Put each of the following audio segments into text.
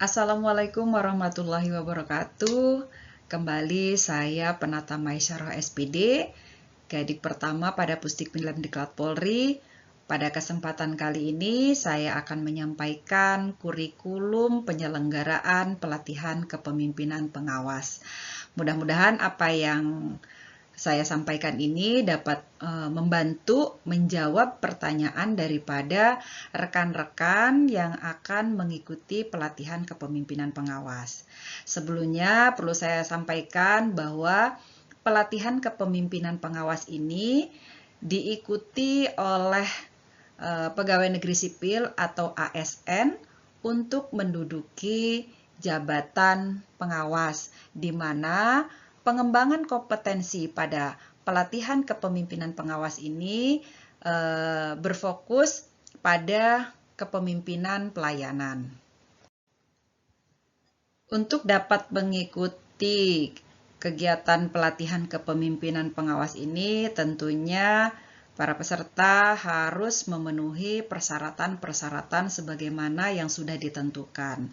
Assalamualaikum warahmatullahi wabarakatuh. Kembali saya Penata Maisyarah SPD, Gadik pertama pada Pusdik Diklat Polri. Pada kesempatan kali ini saya akan menyampaikan kurikulum penyelenggaraan pelatihan kepemimpinan pengawas. Mudah-mudahan apa yang saya sampaikan ini dapat membantu menjawab pertanyaan daripada rekan-rekan yang akan mengikuti pelatihan kepemimpinan pengawas. Sebelumnya perlu saya sampaikan bahwa pelatihan kepemimpinan pengawas ini diikuti oleh pegawai negeri sipil atau ASN untuk menduduki jabatan pengawas, di mana pengembangan kompetensi pada pelatihan kepemimpinan pengawas ini berfokus pada kepemimpinan pelayanan. Untuk dapat mengikuti kegiatan pelatihan kepemimpinan pengawas ini, tentunya para peserta harus memenuhi persyaratan-persyaratan sebagaimana yang sudah ditentukan.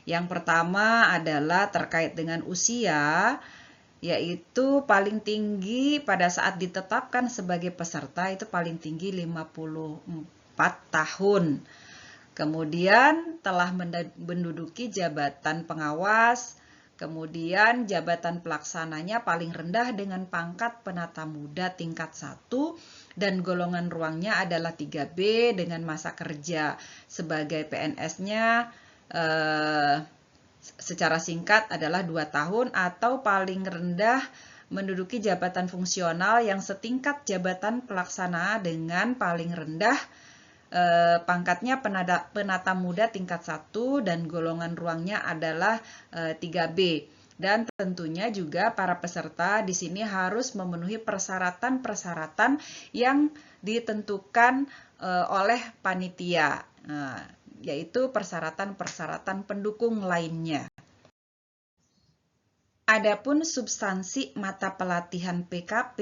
Yang pertama adalah terkait dengan usia, yaitu paling tinggi pada saat ditetapkan sebagai peserta itu paling tinggi 54 tahun. Kemudian telah menduduki jabatan pengawas, kemudian jabatan pelaksananya paling rendah dengan pangkat penata muda tingkat 1 dan golongan ruangnya adalah 3B dengan masa kerja sebagai PNS-nya secara singkat adalah 2 tahun atau paling rendah menduduki jabatan fungsional yang setingkat jabatan pelaksana dengan paling rendah pangkatnya penata muda tingkat 1 dan golongan ruangnya adalah 3B. Dan tentunya juga para peserta di sini harus memenuhi persyaratan-persyaratan yang ditentukan oleh panitia. Yaitu persyaratan-persyaratan pendukung lainnya. Adapun substansi mata pelatihan PKP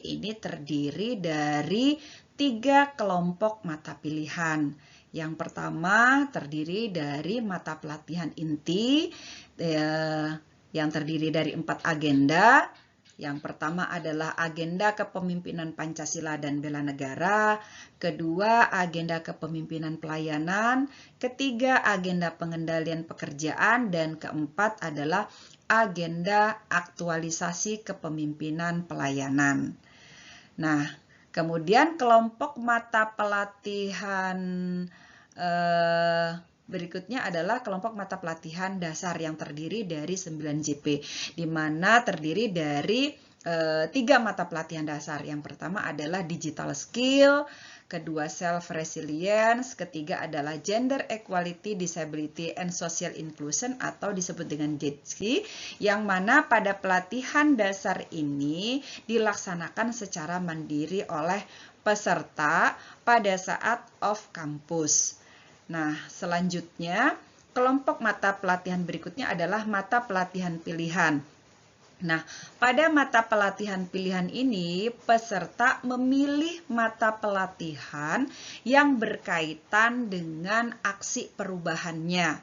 ini terdiri dari 3 kelompok mata pilihan. Yang pertama terdiri dari mata pelatihan inti yang terdiri dari 4 agenda. Yang pertama adalah agenda kepemimpinan Pancasila dan bela negara, kedua agenda kepemimpinan pelayanan, ketiga agenda pengendalian pekerjaan, dan keempat adalah agenda aktualisasi kepemimpinan pelayanan. Nah, kemudian kelompok mata pelatihan berikutnya adalah kelompok mata pelatihan dasar yang terdiri dari 9 JP, di mana terdiri dari 3 mata pelatihan dasar. Yang pertama adalah digital skill, kedua self resilience, ketiga adalah gender equality, disability and social inclusion atau disebut dengan GEDSI, yang mana pada pelatihan dasar ini dilaksanakan secara mandiri oleh peserta pada saat off campus. Nah, selanjutnya kelompok mata pelatihan berikutnya adalah mata pelatihan pilihan. Nah, pada mata pelatihan pilihan ini, peserta memilih mata pelatihan yang berkaitan dengan aksi perubahannya.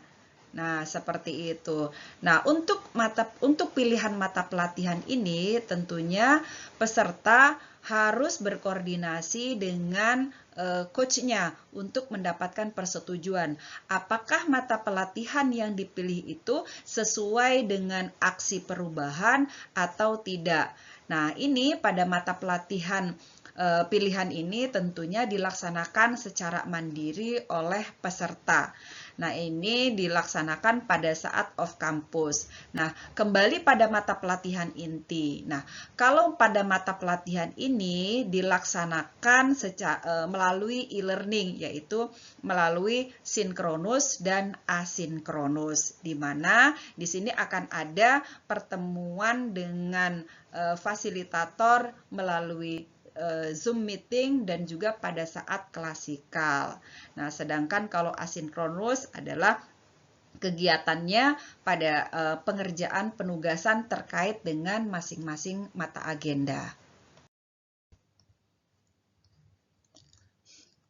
Nah, seperti itu. Nah, untuk pilihan mata pelatihan ini tentunya peserta harus berkoordinasi dengan coachnya untuk mendapatkan persetujuan. Apakah mata pelatihan yang dipilih itu sesuai dengan aksi perubahan atau tidak? Nah, ini pada mata pelatihan pilihan ini tentunya dilaksanakan secara mandiri oleh peserta. Nah, ini dilaksanakan pada saat off campus. Nah, kembali pada mata pelatihan inti. Nah, kalau pada mata pelatihan ini dilaksanakan melalui e-learning, yaitu melalui sinkronus dan asinkronus, di mana di sini akan ada pertemuan dengan fasilitator melalui Zoom meeting dan juga pada saat klasikal. Nah, sedangkan kalau asinkronus adalah kegiatannya pada pengerjaan penugasan terkait dengan masing-masing mata agenda.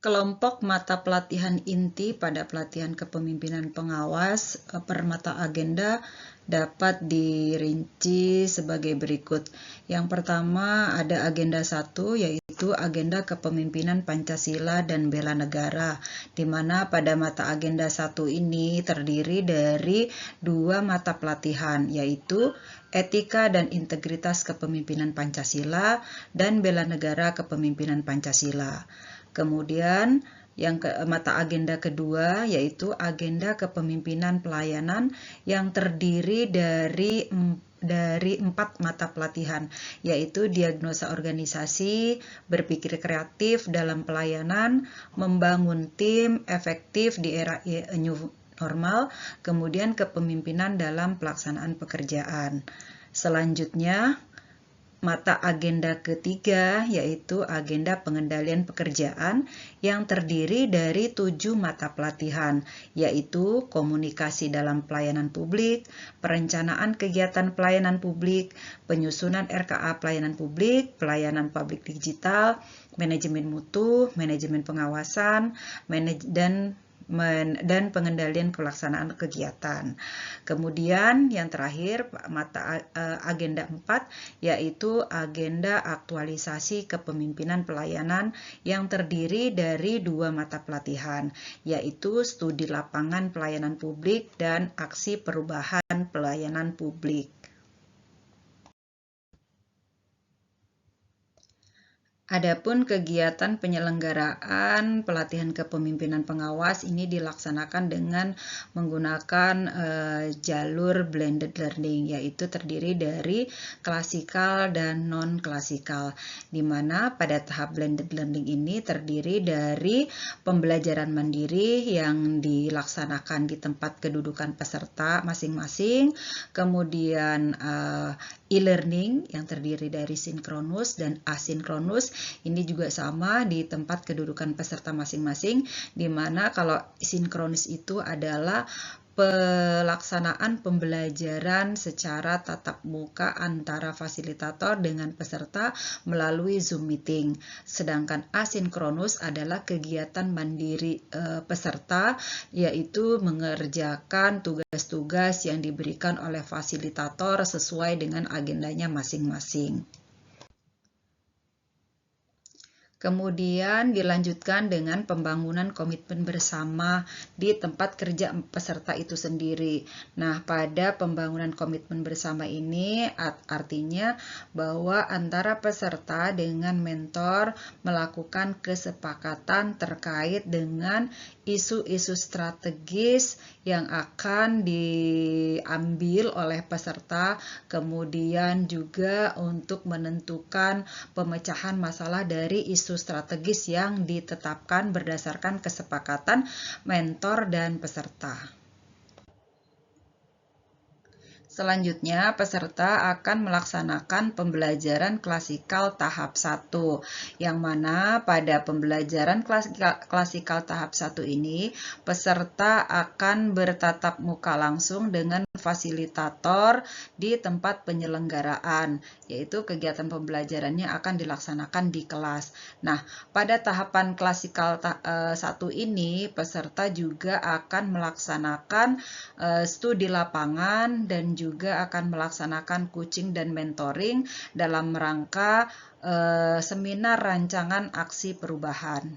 Kelompok mata pelatihan inti pada pelatihan kepemimpinan pengawas per mata agenda dapat dirinci sebagai berikut. Yang pertama ada agenda 1, yaitu agenda kepemimpinan Pancasila dan bela negara, di mana pada mata agenda 1 ini terdiri dari 2 mata pelatihan, yaitu etika dan integritas kepemimpinan Pancasila dan bela negara kepemimpinan Pancasila. Kemudian mata agenda kedua yaitu agenda kepemimpinan pelayanan yang terdiri dari 4 mata pelatihan, yaitu diagnosa organisasi, berpikir kreatif dalam pelayanan, membangun tim efektif di era new normal, kemudian kepemimpinan dalam pelaksanaan pekerjaan. Selanjutnya, mata agenda ketiga yaitu agenda pengendalian pekerjaan yang terdiri dari 7 mata pelatihan, yaitu komunikasi dalam pelayanan publik, perencanaan kegiatan pelayanan publik, penyusunan RKA pelayanan publik, pelayanan publik digital, manajemen mutu, manajemen pengawasan, dan pengendalian pelaksanaan kegiatan. Kemudian yang terakhir mata agenda 4 yaitu agenda aktualisasi kepemimpinan pelayanan yang terdiri dari 2 mata pelatihan, yaitu studi lapangan pelayanan publik dan aksi perubahan pelayanan publik. Adapun kegiatan penyelenggaraan pelatihan kepemimpinan pengawas ini dilaksanakan dengan menggunakan jalur blended learning, yaitu terdiri dari klasikal dan non-klasikal, di mana pada tahap blended learning ini terdiri dari pembelajaran mandiri yang dilaksanakan di tempat kedudukan peserta masing-masing, kemudian e-learning yang terdiri dari sinkronus dan asinkronus. Ini juga sama di tempat kedudukan peserta masing-masing, di mana kalau sinkronus itu adalah pelaksanaan pembelajaran secara tatap muka antara fasilitator dengan peserta melalui Zoom meeting. Sedangkan asinkronus adalah kegiatan mandiri peserta, yaitu mengerjakan tugas-tugas yang diberikan oleh fasilitator sesuai dengan agendanya masing-masing. Kemudian dilanjutkan dengan pembangunan komitmen bersama di tempat kerja peserta itu sendiri. Nah, pada pembangunan komitmen bersama ini artinya bahwa antara peserta dengan mentor melakukan kesepakatan terkait dengan isu-isu strategis yang akan diambil oleh peserta, kemudian juga untuk menentukan pemecahan masalah dari isu strategis yang ditetapkan berdasarkan kesepakatan mentor dan peserta. Selanjutnya, peserta akan melaksanakan pembelajaran klasikal tahap 1, yang mana pada pembelajaran klasikal tahap 1 ini, peserta akan bertatap muka langsung dengan fasilitator di tempat penyelenggaraan, yaitu kegiatan pembelajarannya akan dilaksanakan di kelas. Nah, pada tahapan klasikal 1 ini, peserta juga akan melaksanakan studi lapangan dan juga akan melaksanakan coaching dan mentoring dalam rangka seminar rancangan aksi perubahan.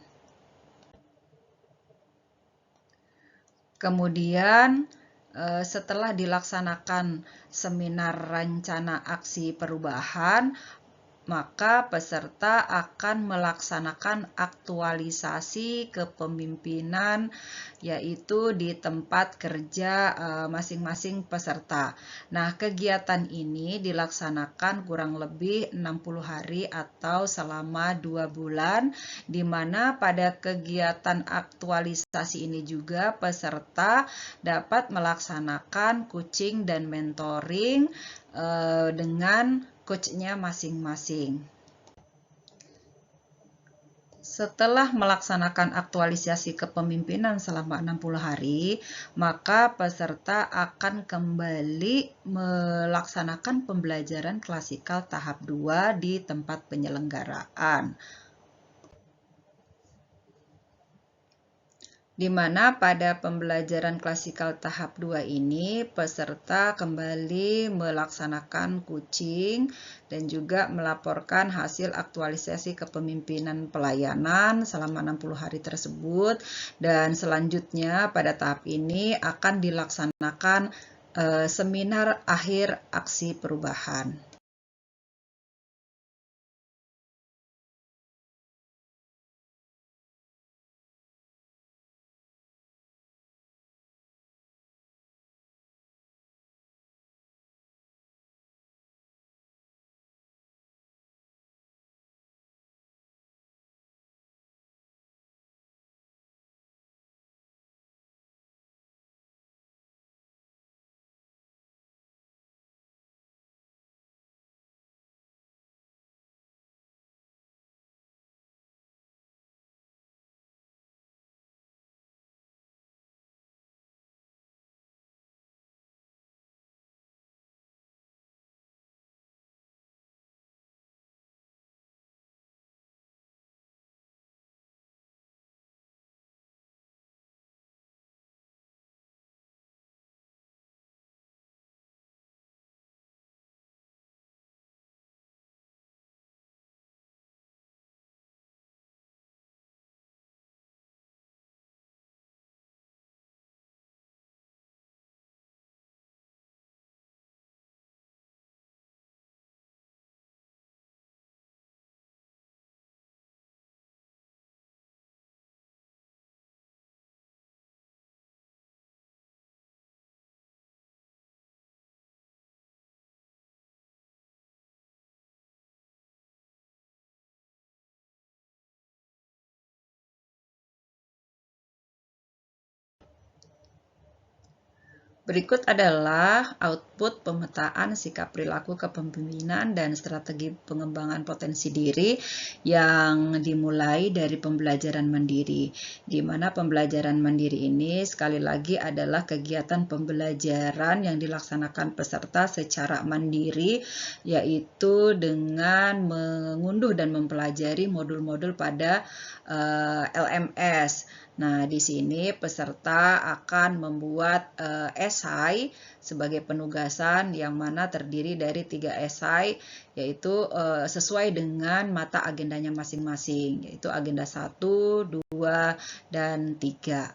Kemudian setelah dilaksanakan seminar rencana aksi perubahan, maka peserta akan melaksanakan aktualisasi kepemimpinan, yaitu di tempat kerja masing-masing peserta. Nah, kegiatan ini dilaksanakan kurang lebih 60 hari atau selama 2 bulan, di mana pada kegiatan aktualisasi ini juga peserta dapat melaksanakan coaching dan mentoring dengan coach-nya masing-masing. Setelah melaksanakan aktualisasi kepemimpinan selama 60 hari, maka peserta akan kembali melaksanakan pembelajaran klasikal tahap 2 di tempat penyelenggaraan. di mana pada pembelajaran klasikal tahap 2 ini peserta kembali melaksanakan coaching dan juga melaporkan hasil aktualisasi kepemimpinan pelayanan selama 60 hari tersebut, dan selanjutnya pada tahap ini akan dilaksanakan seminar akhir aksi perubahan. Berikut adalah output pemetaan sikap perilaku kepemimpinan dan strategi pengembangan potensi diri yang dimulai dari pembelajaran mandiri. Di mana pembelajaran mandiri ini sekali lagi adalah kegiatan pembelajaran yang dilaksanakan peserta secara mandiri, yaitu dengan mengunduh dan mempelajari modul-modul pada LMS. Nah, di sini peserta akan membuat esai sebagai penugasan yang mana terdiri dari 3 esai, yaitu sesuai dengan mata agendanya masing-masing, yaitu agenda 1, 2, dan 3.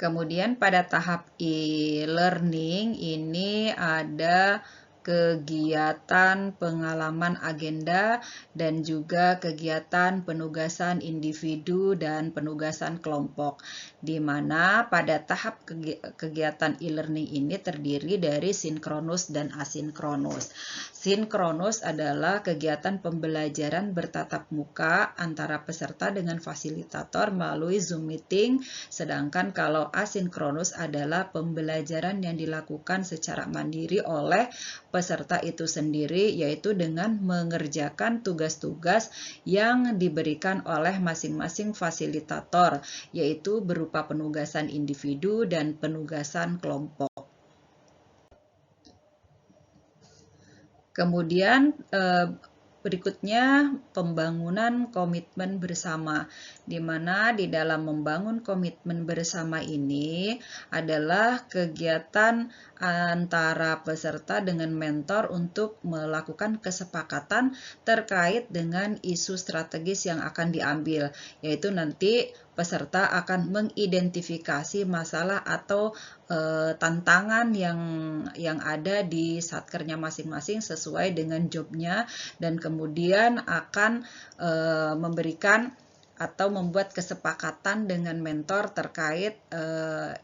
Kemudian pada tahap e-learning ini ada kegiatan pengalaman agenda dan juga kegiatan penugasan individu dan penugasan kelompok, di mana pada tahap kegiatan e-learning ini terdiri dari sinkronus dan asinkronus. Sinkronus adalah kegiatan pembelajaran bertatap muka antara peserta dengan fasilitator melalui Zoom meeting, sedangkan kalau asinkronus adalah pembelajaran yang dilakukan secara mandiri oleh peserta itu sendiri, yaitu dengan mengerjakan tugas-tugas yang diberikan oleh masing-masing fasilitator, yaitu berupa penugasan individu dan penugasan kelompok. Kemudian berikutnya pembangunan komitmen bersama, di mana di dalam membangun komitmen bersama ini adalah kegiatan antara peserta dengan mentor untuk melakukan kesepakatan terkait dengan isu strategis yang akan diambil, yaitu nanti peserta akan mengidentifikasi masalah atau tantangan yang ada di satkernya masing-masing sesuai dengan jobnya, dan kemudian akan memberikan atau membuat kesepakatan dengan mentor terkait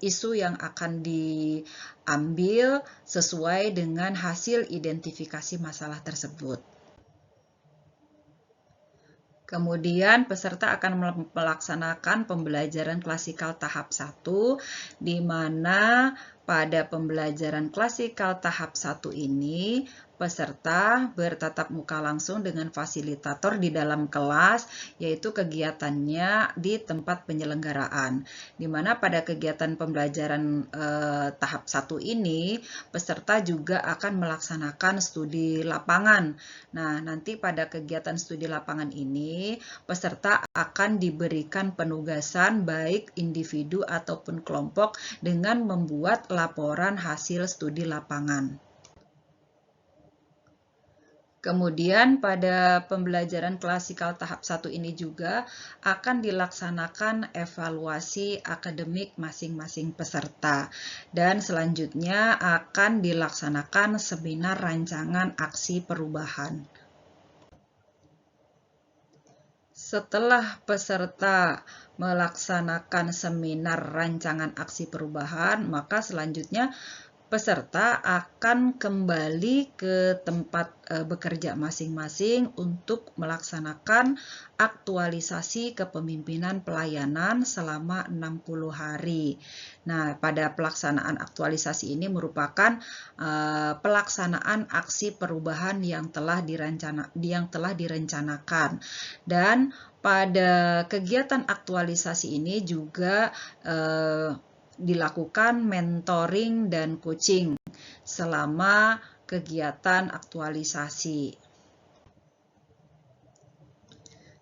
isu yang akan diambil sesuai dengan hasil identifikasi masalah tersebut. Kemudian peserta akan melaksanakan pembelajaran klasikal tahap 1, di mana pada pembelajaran klasikal tahap 1 ini, peserta bertatap muka langsung dengan fasilitator di dalam kelas, yaitu kegiatannya di tempat penyelenggaraan. Di mana pada kegiatan pembelajaran tahap 1 ini, peserta juga akan melaksanakan studi lapangan. Nah, nanti pada kegiatan studi lapangan ini, peserta akan diberikan penugasan baik individu ataupun kelompok dengan membuat laporan hasil studi lapangan. Kemudian pada pembelajaran klasikal tahap 1 ini juga akan dilaksanakan evaluasi akademik masing-masing peserta. Dan selanjutnya akan dilaksanakan seminar rancangan aksi perubahan. Setelah peserta melaksanakan seminar rancangan aksi perubahan, maka selanjutnya peserta akan kembali ke tempat bekerja masing-masing untuk melaksanakan aktualisasi kepemimpinan pelayanan selama 60 hari. Nah, pada pelaksanaan aktualisasi ini merupakan pelaksanaan aksi perubahan yang telah direncanakan. Dan pada kegiatan aktualisasi ini juga dilakukan mentoring dan coaching selama kegiatan aktualisasi.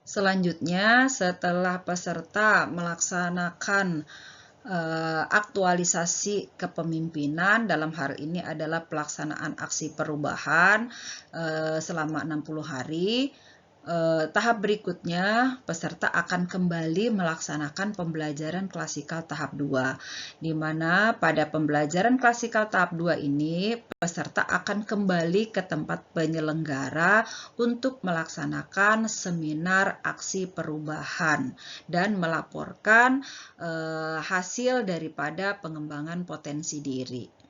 Selanjutnya, setelah peserta melaksanakan aktualisasi kepemimpinan, dalam hal ini adalah pelaksanaan aksi perubahan selama 60 hari, tahap berikutnya, peserta akan kembali melaksanakan pembelajaran klasikal tahap 2, di mana pada pembelajaran klasikal tahap 2 ini, peserta akan kembali ke tempat penyelenggara untuk melaksanakan seminar aksi perubahan dan melaporkan hasil daripada pengembangan potensi diri.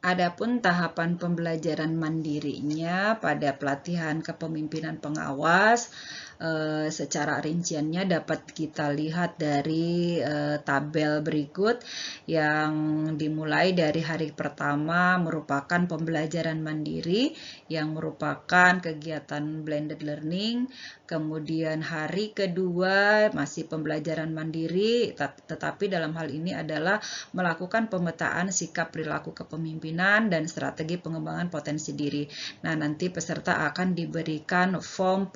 Adapun tahapan pembelajaran mandirinya pada pelatihan kepemimpinan pengawas, secara rinciannya dapat kita lihat dari tabel berikut, yang dimulai dari hari pertama merupakan pembelajaran mandiri yang merupakan kegiatan blended learning. Kemudian hari kedua masih pembelajaran mandiri, tetapi dalam hal ini adalah melakukan pemetaan sikap perilaku kepemimpinan dan strategi pengembangan potensi diri. Nah, nanti peserta akan diberikan form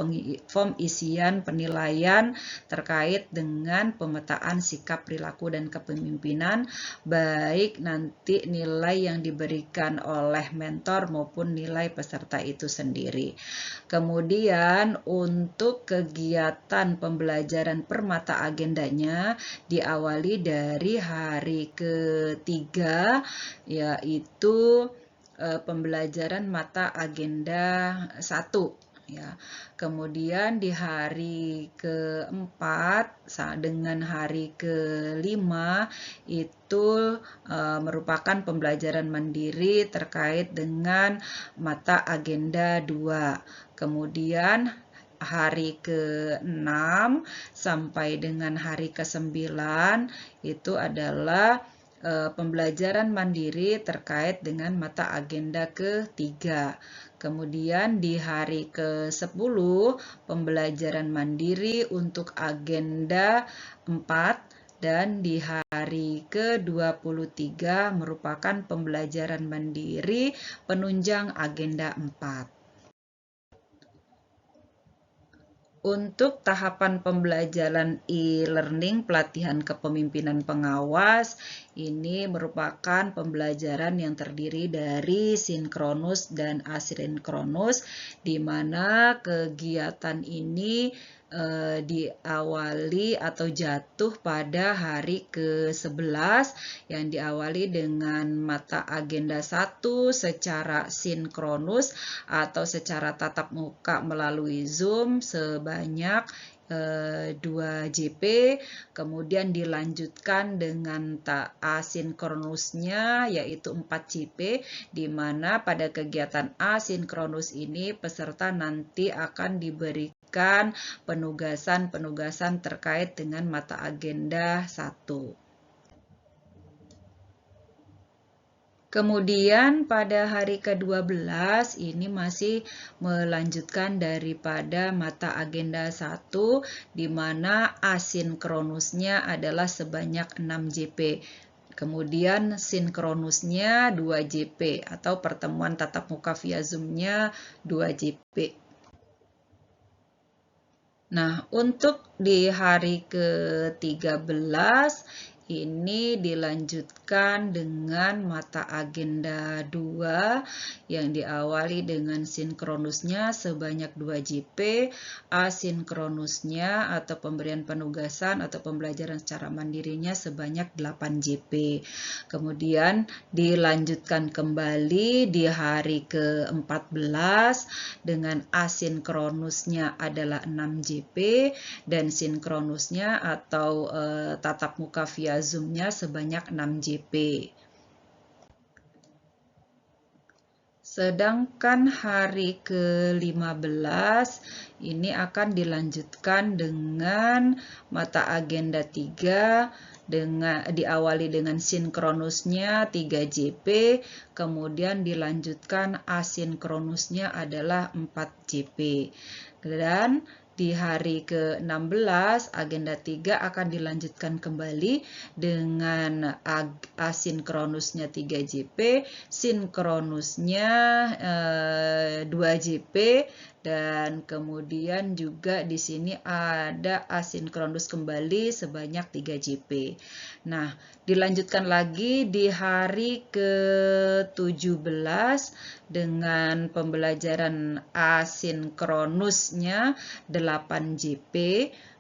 isian penilaian terkait dengan pemetaan sikap perilaku dan kepemimpinan, baik nanti nilai yang diberikan oleh mentor maupun nilai peserta itu sendiri. Kemudian untuk kegiatan pembelajaran per mata agendanya diawali dari hari ketiga, yaitu pembelajaran mata agenda 1. Ya, kemudian di hari keempat dengan hari kelima itu merupakan pembelajaran mandiri terkait dengan mata agenda 2. Kemudian hari ke-6 sampai dengan hari ke-9 itu adalah pembelajaran mandiri terkait dengan mata agenda ke-3. Kemudian di hari ke-10 pembelajaran mandiri untuk agenda 4 dan di hari ke-23 merupakan pembelajaran mandiri penunjang agenda 4. Untuk tahapan pembelajaran e-learning pelatihan kepemimpinan pengawas, ini merupakan pembelajaran yang terdiri dari sinkronus dan asinkronus, di mana kegiatan ini diawali atau jatuh pada hari ke-11 yang diawali dengan mata agenda 1 secara sinkronus atau secara tatap muka melalui Zoom sebanyak 2 JP, kemudian dilanjutkan dengan asinkronusnya yaitu 4 JP, di mana pada kegiatan asinkronus ini peserta nanti akan diberikan memberikan penugasan-penugasan terkait dengan mata agenda 1. Kemudian pada hari ke-12 ini masih melanjutkan daripada mata agenda 1 di mana asinkronusnya adalah sebanyak 6 JP. Kemudian sinkronusnya 2 JP atau pertemuan tatap muka via Zoom-nya 2 JP. Nah, untuk di hari ke-13 ini dilanjutkan dengan mata agenda 2 yang diawali dengan sinkronusnya sebanyak 2 JP, asinkronusnya atau pemberian penugasan atau pembelajaran secara mandirinya sebanyak 8 JP. Kemudian dilanjutkan kembali di hari ke-14 dengan asinkronusnya adalah 6 JP dan sinkronusnya atau tatap muka via Zoom-nya sebanyak 6 JP. Sedangkan hari ke-15 ini akan dilanjutkan dengan mata agenda 3 diawali dengan sinkronusnya 3 JP, kemudian dilanjutkan asinkronusnya adalah 4 JP. Dan di hari ke-16, agenda 3 akan dilanjutkan kembali dengan asinkronusnya 3 JP, sinkronusnya 2 JP, dan kemudian juga di sini ada asinkronus kembali sebanyak 3 JP. Nah, dilanjutkan lagi di hari ke-17 dengan pembelajaran asinkronusnya 8 JP.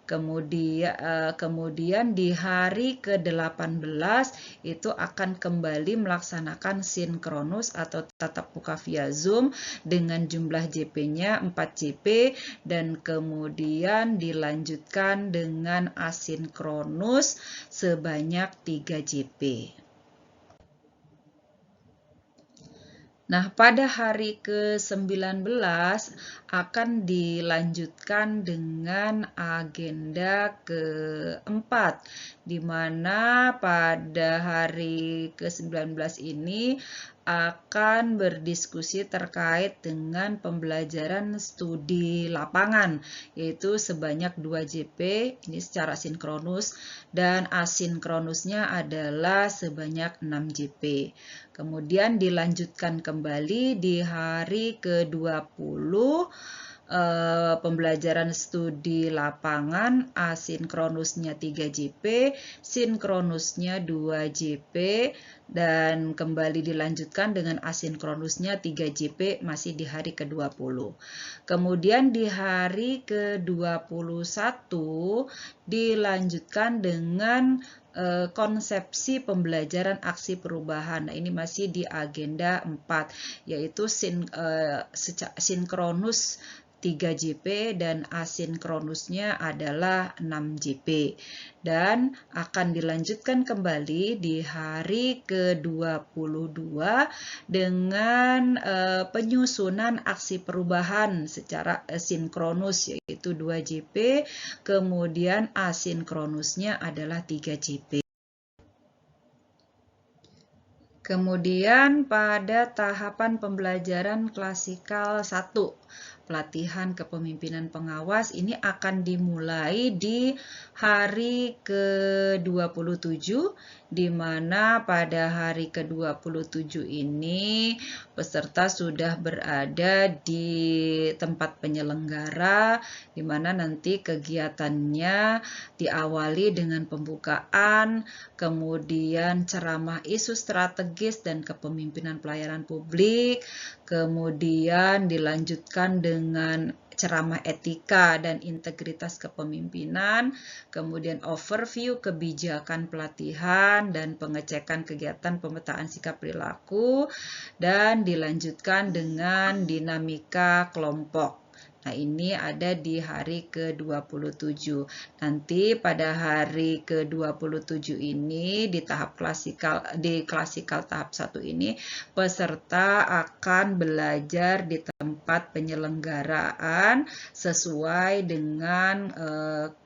Kemudian di hari ke-18 itu akan kembali melaksanakan sinkronus atau tatap muka via Zoom dengan jumlah JP-nya 4 JP dan kemudian dilanjutkan dengan asinkronus sebanyak 3 JP. Nah, pada hari ke-19 akan dilanjutkan dengan agenda ke-4, di mana pada hari ke-19 ini akan berdiskusi terkait dengan pembelajaran studi lapangan, yaitu sebanyak 2 JP, ini secara sinkronus, dan asinkronusnya adalah sebanyak 6 JP. Kemudian dilanjutkan kembali di hari ke-20, pembelajaran studi lapangan, asinkronusnya 3 JP, sinkronusnya 2 JP, dan kembali dilanjutkan dengan asinkronusnya 3 JP masih di hari ke-20. Kemudian di hari ke-21 dilanjutkan dengan konsepsi pembelajaran aksi perubahan. Nah, ini masih di agenda 4, yaitu sinkronus 3 JP dan asinkronusnya adalah 6 JP. Dan akan dilanjutkan kembali di hari ke-22 dengan penyusunan aksi perubahan secara sinkronus yaitu 2 JP, kemudian asinkronusnya adalah 3 JP. Kemudian pada tahapan pembelajaran klasikal 1, pelatihan kepemimpinan pengawas, ini akan dimulai di hari ke-27, di mana pada hari ke-27 ini peserta sudah berada di tempat penyelenggara, di mana nanti kegiatannya diawali dengan pembukaan, kemudian ceramah isu strategis dan kepemimpinan pelayanan publik, kemudian dilanjutkan dengan ceramah etika dan integritas kepemimpinan, kemudian overview kebijakan pelatihan dan pengecekan kegiatan pemetaan sikap perilaku, dan dilanjutkan dengan dinamika kelompok. Nah, ini ada di hari ke-27. Nanti pada hari ke-27 ini di klasikal tahap 1 ini peserta akan belajar di tempat penyelenggaraan sesuai dengan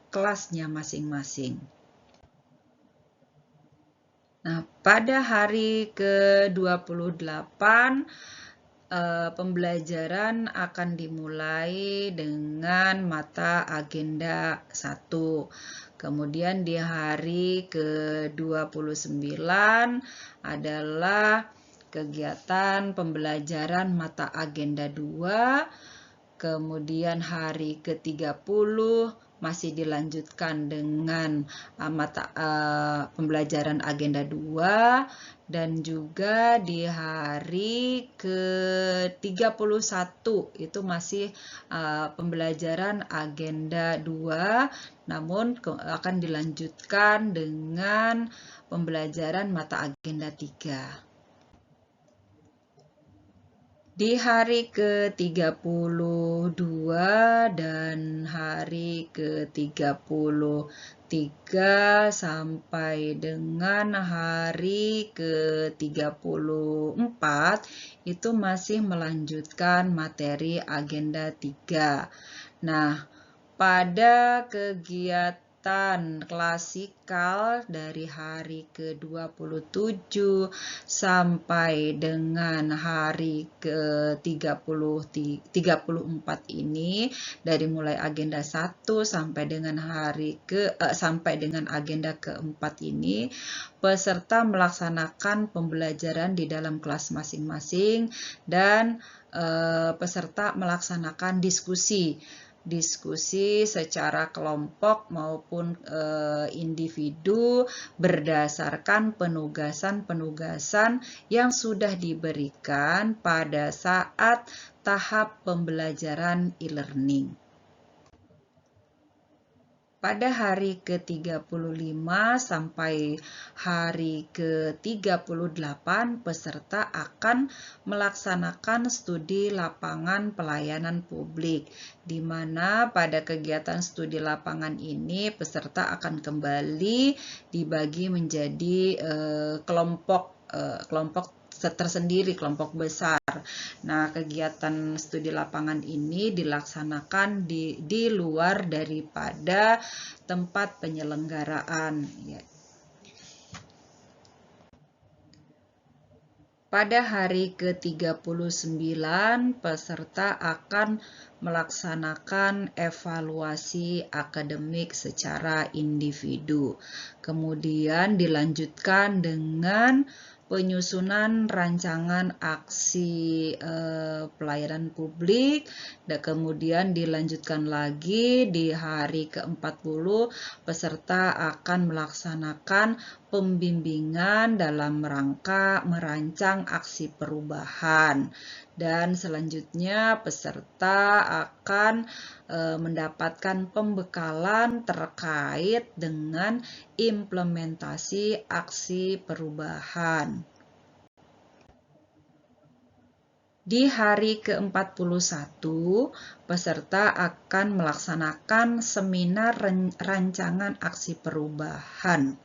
kelasnya masing-masing. Nah, pada hari ke-28 pembelajaran akan dimulai dengan mata agenda 1. Kemudian di hari ke-29 adalah kegiatan pembelajaran mata agenda 2. Kemudian hari ke-30 masih dilanjutkan dengan pembelajaran agenda 2, dan juga di hari ke-31 itu masih pembelajaran agenda 2, namun akan dilanjutkan dengan pembelajaran mata agenda 3. Di hari ke-32 dan hari ke-33 sampai dengan hari ke-34 itu masih melanjutkan materi agenda 3. Nah, pada kegiatan klasikal dari hari ke-27 sampai dengan hari ke-34 ini, dari mulai agenda 1 sampai dengan agenda ke-4 ini, peserta melaksanakan pembelajaran di dalam kelas masing-masing dan peserta melaksanakan diskusi secara kelompok maupun individu berdasarkan penugasan-penugasan yang sudah diberikan pada saat tahap pembelajaran e-learning. Pada hari ke-35 sampai hari ke-38, peserta akan melaksanakan studi lapangan pelayanan publik, di mana pada kegiatan studi lapangan ini peserta akan kembali dibagi menjadi kelompok tersendiri, kelompok besar. Nah, kegiatan studi lapangan ini dilaksanakan di luar daripada tempat penyelenggaraan. Pada hari ke-39, peserta akan melaksanakan evaluasi akademik secara individu. Kemudian dilanjutkan dengan penyusunan rancangan aksi pelayanan publik, dan kemudian dilanjutkan lagi di hari ke-40, peserta akan melaksanakan pembimbingan dalam rangka merancang aksi perubahan. Dan selanjutnya peserta akan mendapatkan pembekalan terkait dengan implementasi aksi perubahan. Di hari ke-41, peserta akan melaksanakan seminar rancangan aksi perubahan.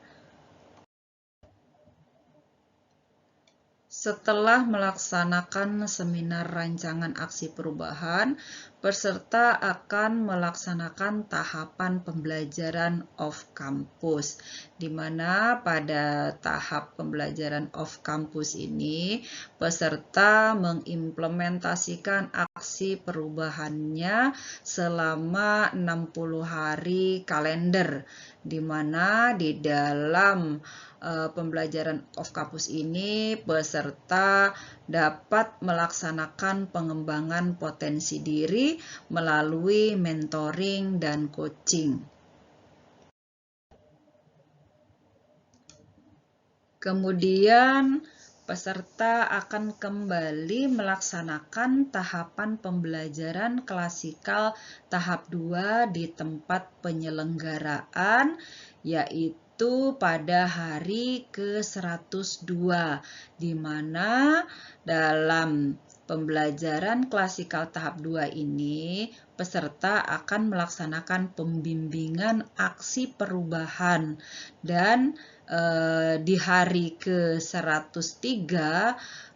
Setelah melaksanakan seminar rancangan aksi perubahan, peserta akan melaksanakan tahapan pembelajaran off-campus, di mana pada tahap pembelajaran off-campus ini, peserta mengimplementasikan aksi perubahannya selama 60 hari kalender, di mana di dalam pembelajaran off-campus ini peserta dapat melaksanakan pengembangan potensi diri melalui mentoring dan coaching. Kemudian peserta akan kembali melaksanakan tahapan pembelajaran klasikal tahap 2 di tempat penyelenggaraan, yaitu pada hari ke-102, di mana dalam Pembelajaran klasikal tahap 2 ini, peserta akan melaksanakan pembimbingan aksi perubahan dan di hari ke-103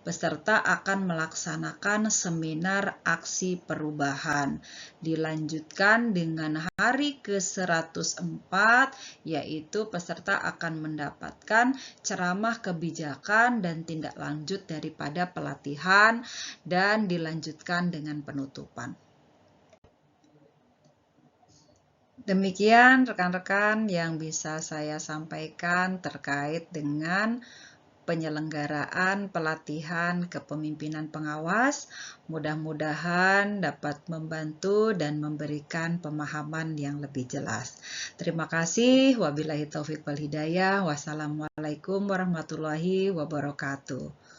peserta akan melaksanakan seminar aksi perubahan. Dilanjutkan dengan hari ke-104, yaitu peserta akan mendapatkan ceramah kebijakan dan tindak lanjut daripada pelatihan dan dilanjutkan dengan penutupan. Demikian rekan-rekan yang bisa saya sampaikan terkait dengan penyelenggaraan pelatihan kepemimpinan pengawas. Mudah-mudahan dapat membantu dan memberikan pemahaman yang lebih jelas. Terima kasih. Wabillahi taufiq wal hidayah. Wassalamualaikum warahmatullahi wabarakatuh.